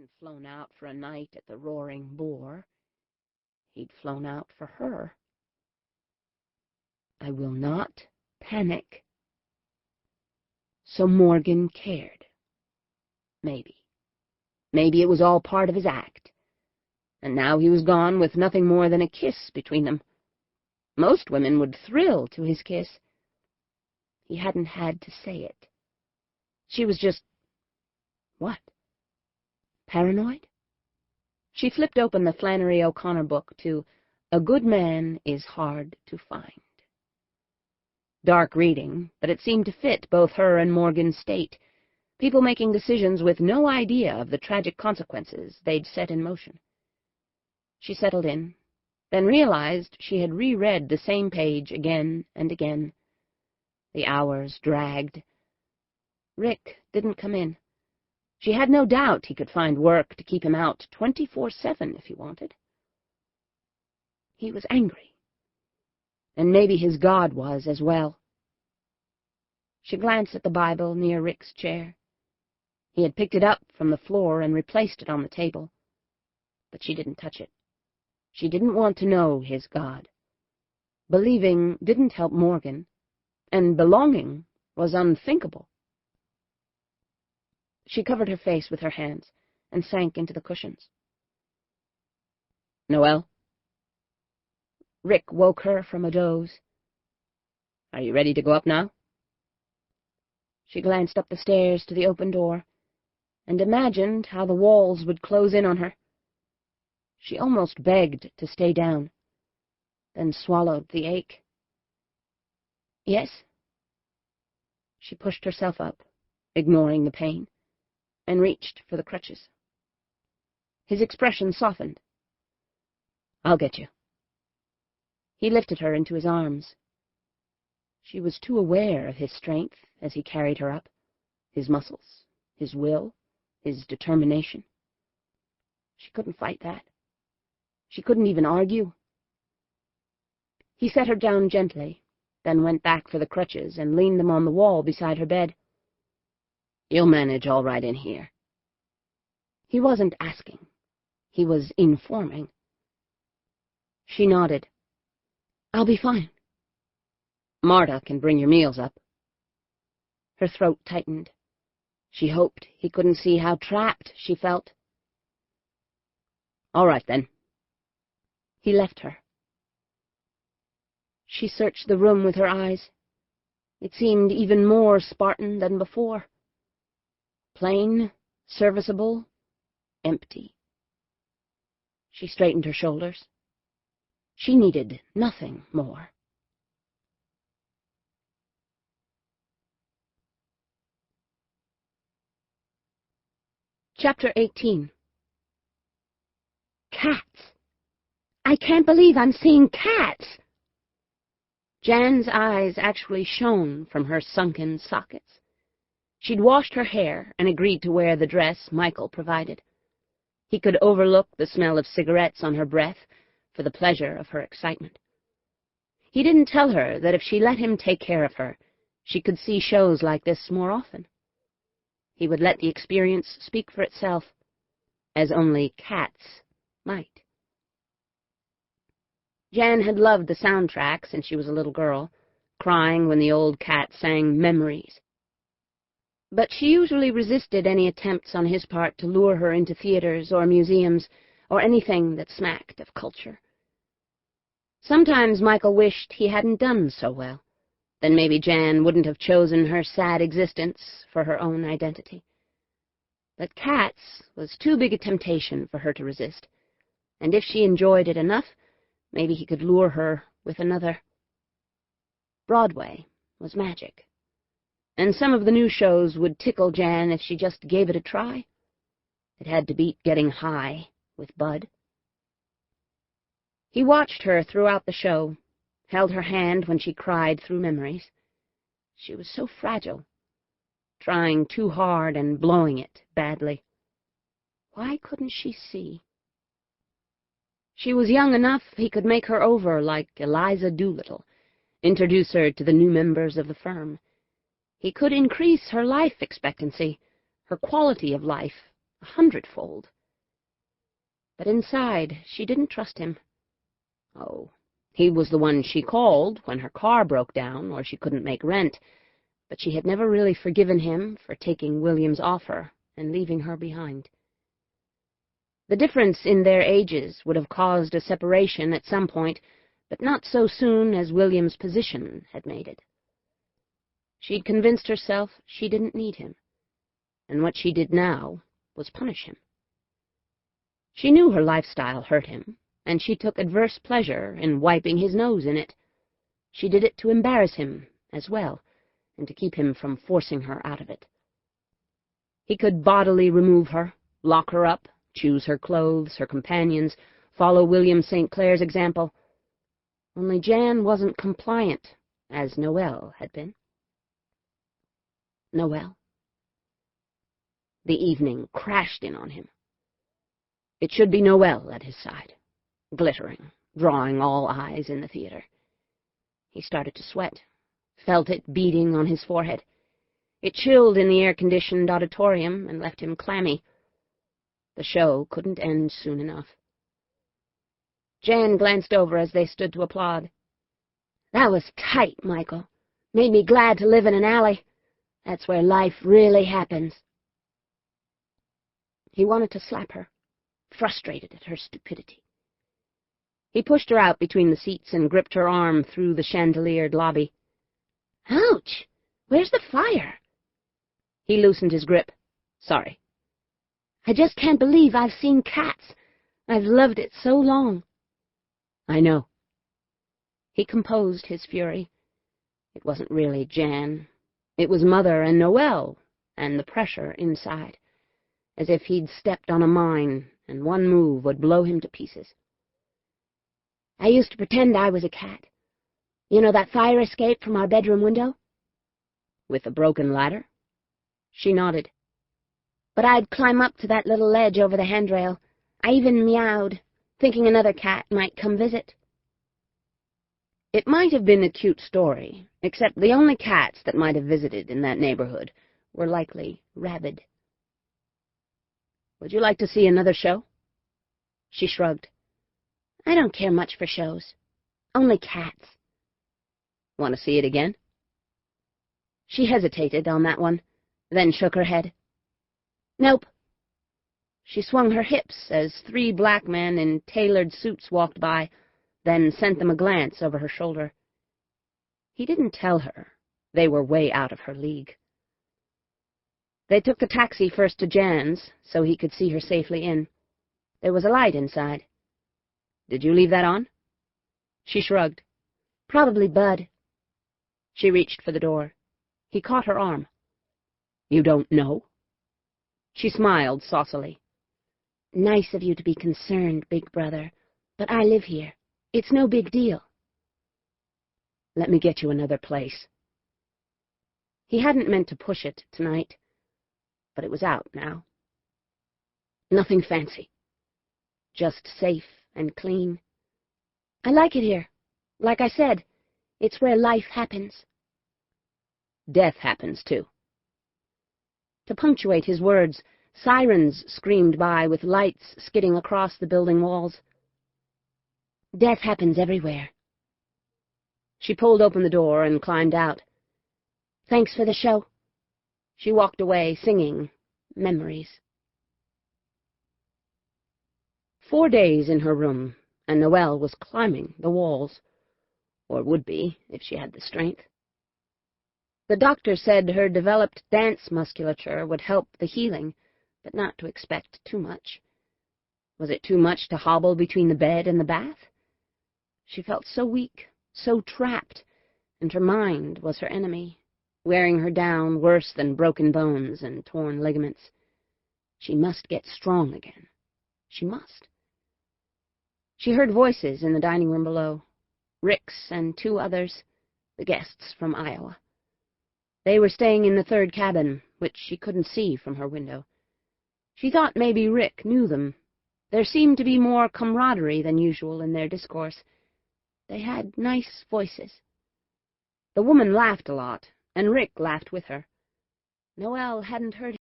hadn't flown out for a night at the Roaring Boar. He'd flown out for her. I will not panic. So Morgan cared. Maybe. Maybe it was all part of his act. And now he was gone with nothing more than a kiss between them. Most women would thrill to his kiss. He hadn't had to say it. She was just... what? Paranoid? She flipped open the Flannery O'Connor book to A Good Man is Hard to Find. Dark reading, but it seemed to fit both her and Morgan's state, people making decisions with no idea of the tragic consequences they'd set in motion. She settled in, then realized she had reread the same page again and again. The hours dragged. Rick didn't come in. She had no doubt he could find work to keep him out 24/7 if he wanted. He was angry. And maybe his God was as well. She glanced at the Bible near Rick's chair. He had picked it up from the floor and replaced it on the table. But she didn't touch it. She didn't want to know his God. Believing didn't help Morgan, and belonging was unthinkable. She covered her face with her hands and sank into the cushions. Noelle? Rick woke her from a doze. Are you ready to go up now? She glanced up the stairs to the open door and imagined how the walls would close in on her. She almost begged to stay down, then swallowed the ache. Yes? She pushed herself up, ignoring the pain, and reached for the crutches. His expression softened. I'll get you. He lifted her into his arms. She was too aware of his strength as he carried her up, his muscles, his will, his determination. She couldn't fight that. She couldn't even argue. He set her down gently, then went back for the crutches and leaned them on the wall beside her bed. You'll manage all right in here. He wasn't asking. He was informing. She nodded. I'll be fine. Marta can bring your meals up. Her throat tightened. She hoped he couldn't see how trapped she felt. All right, then. He left her. She searched the room with her eyes. It seemed even more Spartan than before. Plain, serviceable, empty. She straightened her shoulders. She needed nothing more. Chapter 18. Cats! I can't believe I'm seeing cats! Jan's eyes actually shone from her sunken sockets. She'd washed her hair and agreed to wear the dress Michael provided. He could overlook the smell of cigarettes on her breath for the pleasure of her excitement. He didn't tell her that if she let him take care of her, she could see shows like this more often. He would let the experience speak for itself, as only cats might. Jan had loved the soundtrack since she was a little girl, crying when the old cat sang Memories. But she usually resisted any attempts on his part to lure her into theaters or museums or anything that smacked of culture. Sometimes Michael wished he hadn't done so well. Then maybe Jan wouldn't have chosen her sad existence for her own identity. But cats was too big a temptation for her to resist, and if she enjoyed it enough, maybe he could lure her with another. Broadway was magic, and some of the new shows would tickle Jan if she just gave it a try. It had to beat Getting High with Bud. He watched her throughout the show, held her hand when she cried through memories. She was so fragile, trying too hard and blowing it badly. Why couldn't she see? She was young enough he could make her over like Eliza Doolittle, introduce her to the new members of the firm. He could increase her life expectancy, her quality of life, 100-fold. But inside, she didn't trust him. Oh, he was the one she called when her car broke down or she couldn't make rent, but she had never really forgiven him for taking William's offer and leaving her behind. The difference in their ages would have caused a separation at some point, but not so soon as William's position had made it. She'd convinced herself she didn't need him, and what she did now was punish him. She knew her lifestyle hurt him, and she took adverse pleasure in wiping his nose in it. She did it to embarrass him as well, and to keep him from forcing her out of it. He could bodily remove her, lock her up, choose her clothes, her companions, follow William St. Clair's example. Only Jan wasn't compliant, as Noelle had been. Noelle. The evening crashed in on him. It should be Noelle at his side, glittering, drawing all eyes in the theater. He started to sweat, felt it beating on his forehead. It chilled in the air-conditioned auditorium and left him clammy. The show couldn't end soon enough. Jan glanced over as they stood to applaud. "That was tight, Michael. Made me glad to live in an alley. That's where life really happens." He wanted to slap her, frustrated at her stupidity. He pushed her out between the seats and gripped her arm through the chandeliered lobby. "Ouch! Where's the fire?" He loosened his grip. "Sorry." "I just can't believe I've seen Cats. I've loved it so long." "I know." He composed his fury. It wasn't really Jan. It was Mother and Noelle, and the pressure inside, as if he'd stepped on a mine, and one move would blow him to pieces. "I used to pretend I was a cat. You know that fire escape from our bedroom window?" "With a broken ladder?" She nodded. "But I'd climb up to that little ledge over the handrail. I even meowed, thinking another cat might come visit." It might have been a cute story, except the only cats that might have visited in that neighborhood were likely rabid. "Would you like to see another show?" She shrugged. "I don't care much for shows. Only Cats." "Want to see it again?" She hesitated on that one, then shook her head. "Nope." She swung her hips as 3 black men in tailored suits walked by, then sent them a glance over her shoulder. He didn't tell her. They were way out of her league. They took the taxi first to Jan's, so he could see her safely in. There was a light inside. "Did you leave that on?" She shrugged. "Probably Bud." She reached for the door. He caught her arm. "You don't know?" She smiled saucily. "Nice of you to be concerned, big brother, but I live here. It's no big deal." "Let me get you another place." He hadn't meant to push it tonight, but it was out now. "Nothing fancy. Just safe and clean. I like it here. Like I said, it's where life happens." "Death happens, too." To punctuate his words, sirens screamed by with lights skidding across the building walls. "Death happens everywhere." She pulled open the door and climbed out. "Thanks for the show." She walked away, singing memories. 4 days in her room, and Noelle was climbing the walls, or would be if she had the strength. The doctor said her developed dance musculature would help the healing, but not to expect too much. Was it too much to hobble between the bed and the bath? She felt so weak, so trapped, and her mind was her enemy, wearing her down worse than broken bones and torn ligaments. She must get strong again. She must. She heard voices in the dining room below, Rick's and 2 others, the guests from Iowa. They were staying in the 3rd cabin, which she couldn't see from her window. She thought maybe Rick knew them. There seemed to be more camaraderie than usual in their discourse. They had nice voices. The woman laughed a lot, and Rick laughed with her. Noelle hadn't heard